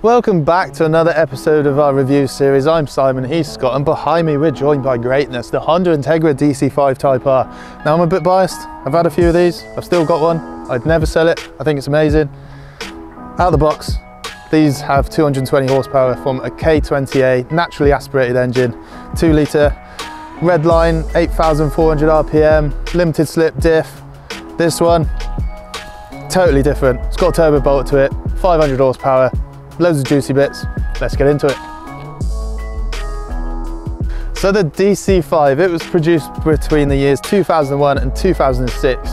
Welcome back to another episode of our review series. I'm Simon, he's Scott, and behind me we're joined by greatness, the Honda Integra DC5 Type R. Now I'm a bit biased, I've had a few of these, I've still got one, I'd never sell it, I think it's amazing. Out of the box, these have 220 horsepower from a K20 naturally aspirated engine, 2 litre, red line, 8,400 RPM, limited slip diff. This one, totally different. It's got a turbo bolt to it, 500 horsepower, loads of juicy bits. Let's get into it. So the DC5, it was produced between the years 2001 and 2006.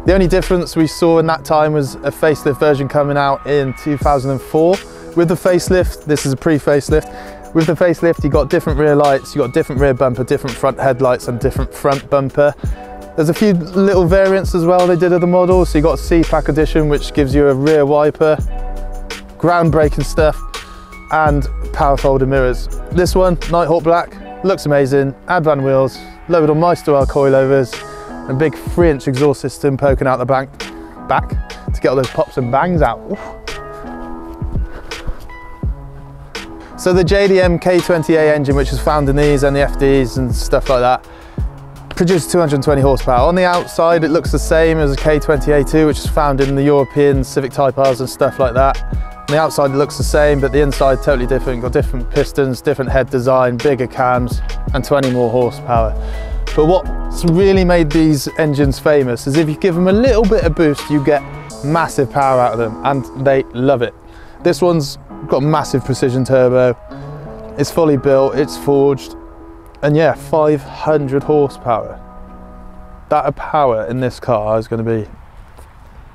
The only difference we saw in that time was a facelift version coming out in 2004. With the facelift, this is a pre-facelift, with the facelift you got different rear lights, you got different rear bumper, different front headlights and different front bumper. There's a few little variants as well they did of the model. So you got C-Pack edition, which gives you a rear wiper, groundbreaking stuff, and power folding mirrors. This one, Nighthawk Black, looks amazing. Advan wheels, loaded on Meister coilovers, and a big 3-inch exhaust system poking out the back to get all those pops and bangs out. Oof. So the JDM K20 engine, which is found in these and the FDs and stuff like that, produces 220 horsepower. On the outside it looks the same as a K20A2, which is found in the European Civic Type Rs and stuff like that. On the outside it looks the same, but the inside totally different. Got different pistons, different head design, bigger cams and 20 more horsepower. But what's really made these engines famous is if you give them a little bit of boost you get massive power out of them, and they love it. This one's got massive precision turbo, it's fully built, it's forged, and yeah, 500 horsepower. That power in this car is going to be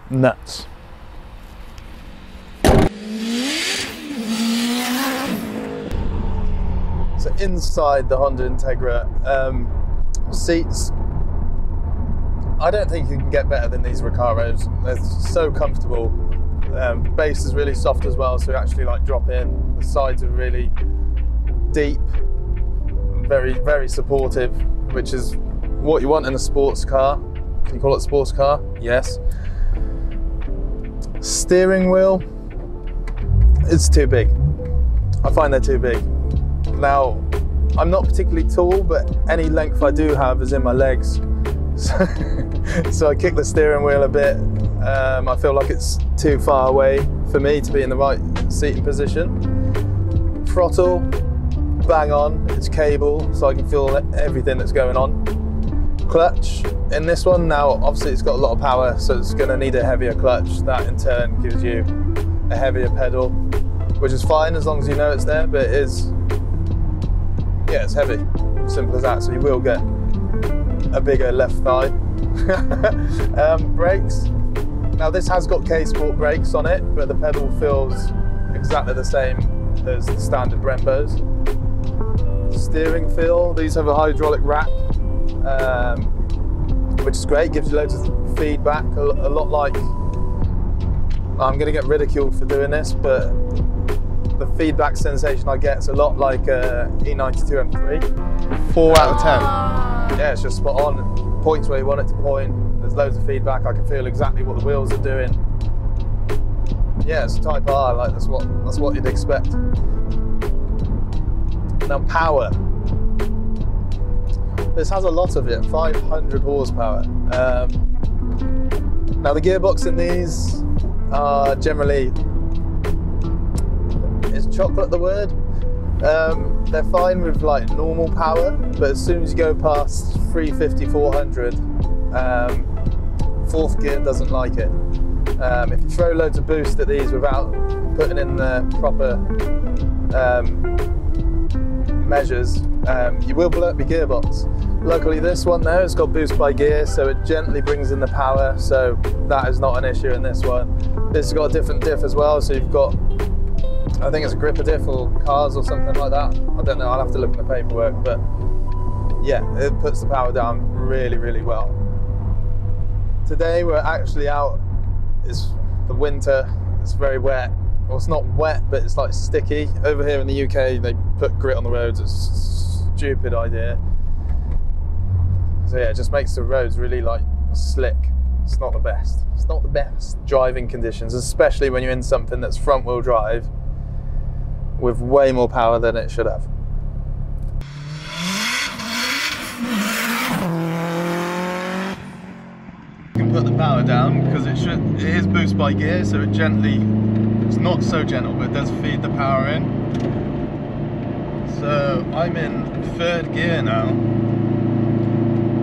nuts. So inside the Honda Integra, seats, I don't think you can get better than these Recaros. They're so comfortable. Base is really soft as well, so you actually like drop in. The sides are really deep, very, very supportive, which is what you want in a sports car. Can you call it a sports car? Yes. Steering wheel, it's too big. I find they're too big. Now, I'm not particularly tall, but any length I do have is in my legs. So I kick the steering wheel a bit. I feel like it's too far away for me to be in the right seating position. Throttle, bang on, it's cable, so I can feel everything that's going on. Clutch, in this one, now obviously it's got a lot of power, so it's going to need a heavier clutch. That in turn gives you a heavier pedal, which is fine as long as you know it's there, but it is, yeah, it's heavy, simple as that, so you will get a bigger left thigh. Brakes, now this has got K-Sport brakes on it, but the pedal feels exactly the same as the standard Brembos. Steering feel, these have a hydraulic rack, which is great, gives you loads of feedback, a lot like, I'm going to get ridiculed for doing this, but the feedback sensation I get is a lot like E92 M3. 4 out of 10. Yeah, it's just spot on. Points where you want it to point. There's loads of feedback. I can feel exactly what the wheels are doing. Yeah, it's a Type R. Like that's what you'd expect. Now power. This has a lot of it. 500 horsepower. Now the gearbox in these are generally, is chocolate the word? They're fine with like normal power, but as soon as you go past 350, 400, fourth gear doesn't like it. If you throw loads of boost at these without putting in the proper measures, you will blow up your gearbox. Luckily this one though, it's got boost by gear, so it gently brings in the power, so that is not an issue in this one. This has got a different diff as well, so you've got, I think it's a gripper diff or cars or something like that. I don't know, I'll have to look in the paperwork, but yeah, it puts the power down really, really well. Today we're actually out, it's the winter, it's very wet. Well, it's not wet, but it's like sticky. Over here in the UK, they put grit on the roads, it's a stupid idea. So yeah, it just makes the roads really like slick. It's not the best. It's not the best driving conditions, especially when you're in something that's front wheel drive. with way more power than it should have. You can put the power down because it is boost by gear, so it's not so gentle, but it does feed the power in. So I'm in 3rd gear now,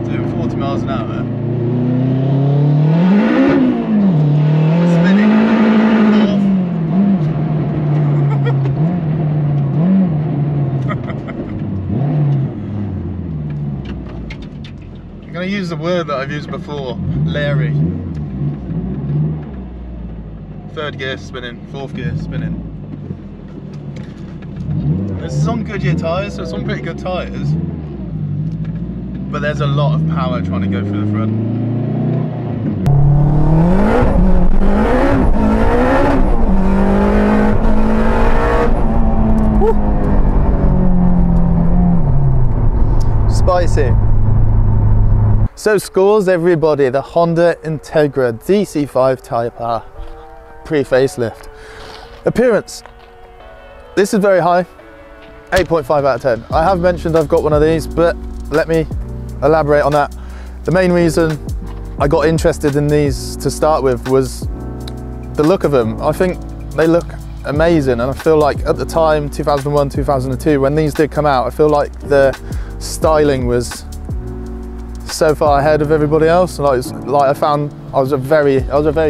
doing 40 miles an hour. Spinning. I'm going to use the word that I've used before, Larry. 3rd gear spinning, 4th gear spinning. This is on Goodyear tyres, so it's on pretty good tyres. But there's a lot of power trying to go through the front. Woo. Spicy. So scores everybody, the Honda Integra DC5 tyre power, pre-facelift. Appearance, this is very high, 8.5 out of 10. I have mentioned I've got one of these, but let me elaborate on that. The main reason I got interested in these to start with was the look of them. I think they look amazing, and I feel like at the time, 2001, 2002, when these did come out, I feel like the styling was so far ahead of everybody else. I was a very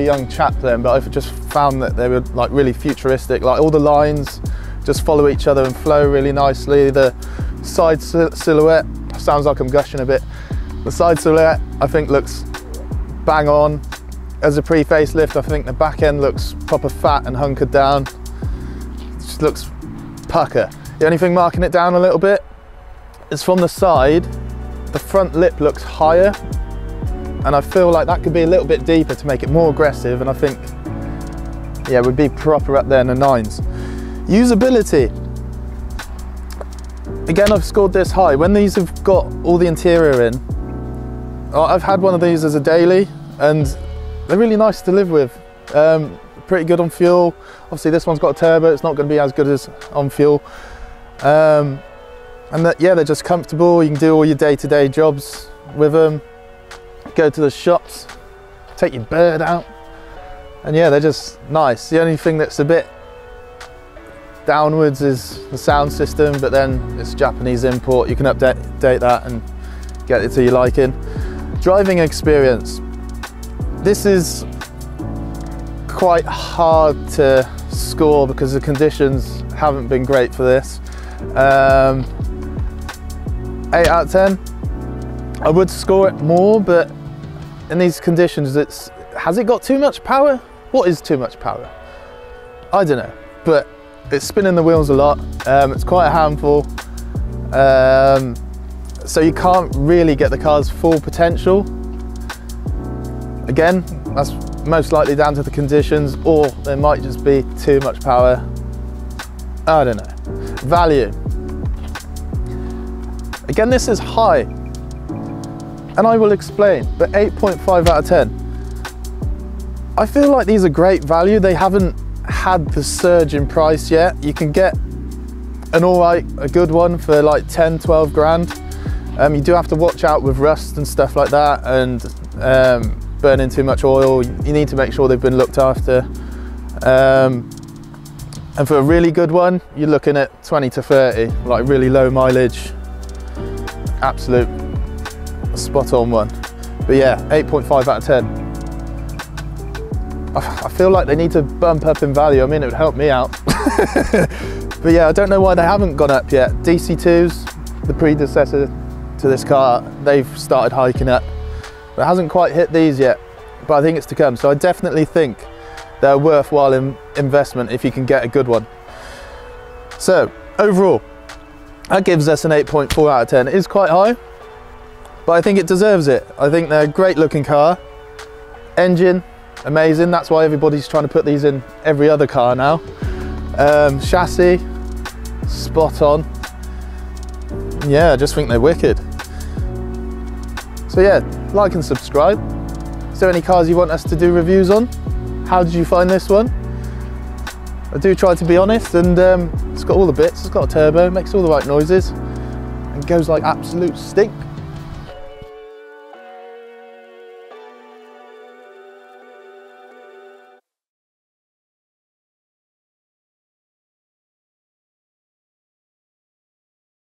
young chap then, but I just found that they were like really futuristic. Like all the lines just follow each other and flow really nicely. The side silhouette, sounds like I'm gushing a bit. The side silhouette I think looks bang on. As a pre-facelift, I think the back end looks proper fat and hunkered down. It just looks pucker. The only thing marking it down a little bit is from the side. The front lip looks higher, and I feel like that could be a little bit deeper to make it more aggressive, and I think, yeah, it would be proper up there in the 9s. Usability. Again, I've scored this high. When these have got all the interior in, I've had one of these as a daily, and they're really nice to live with. Pretty good on fuel. Obviously this one's got a turbo, it's not going to be as good as on fuel. And yeah, they're just comfortable. You can do all your day-to-day jobs with them. Go to the shops, take your bird out, and yeah, they're just nice. The only thing that's a bit downwards is the sound system, but then it's Japanese import. You can update that and get it to your liking. Driving experience. This is quite hard to score because the conditions haven't been great for this. 8 out of 10. I would score it more, but in these conditions, has it got too much power? What is too much power? I don't know, but it's spinning the wheels a lot. It's quite a handful. So you can't really get the car's full potential. Again, that's most likely down to the conditions, or there might just be too much power. I don't know. Value. Again, this is high, and I will explain, but 8.5 out of 10. I feel like these are great value. They haven't had the surge in price yet. You can get an a good one for like 10, 12 grand. You do have to watch out with rust and stuff like that, and burning too much oil. You need to make sure they've been looked after. And for a really good one, you're looking at 20 to 30, like really low mileage. Absolute spot on one. But yeah, 8.5 out of 10. I feel like they need to bump up in value. I mean, it would help me out. But yeah, I don't know why they haven't gone up yet. DC2s, the predecessor to this car, they've started hiking up. But it hasn't quite hit these yet, but I think it's to come. So I definitely think they're a worthwhile investment if you can get a good one. So overall, that gives us an 8.4 out of 10. It is quite high, but I think it deserves it. I think they're a great looking car. Engine, amazing. That's why everybody's trying to put these in every other car now. Chassis, spot on. Yeah, I just think they're wicked. So yeah, like and subscribe. Is there any cars you want us to do reviews on? How did you find this one? I do try to be honest, and it's got all the bits. It's got a turbo, makes all the right noises, and goes like absolute stink.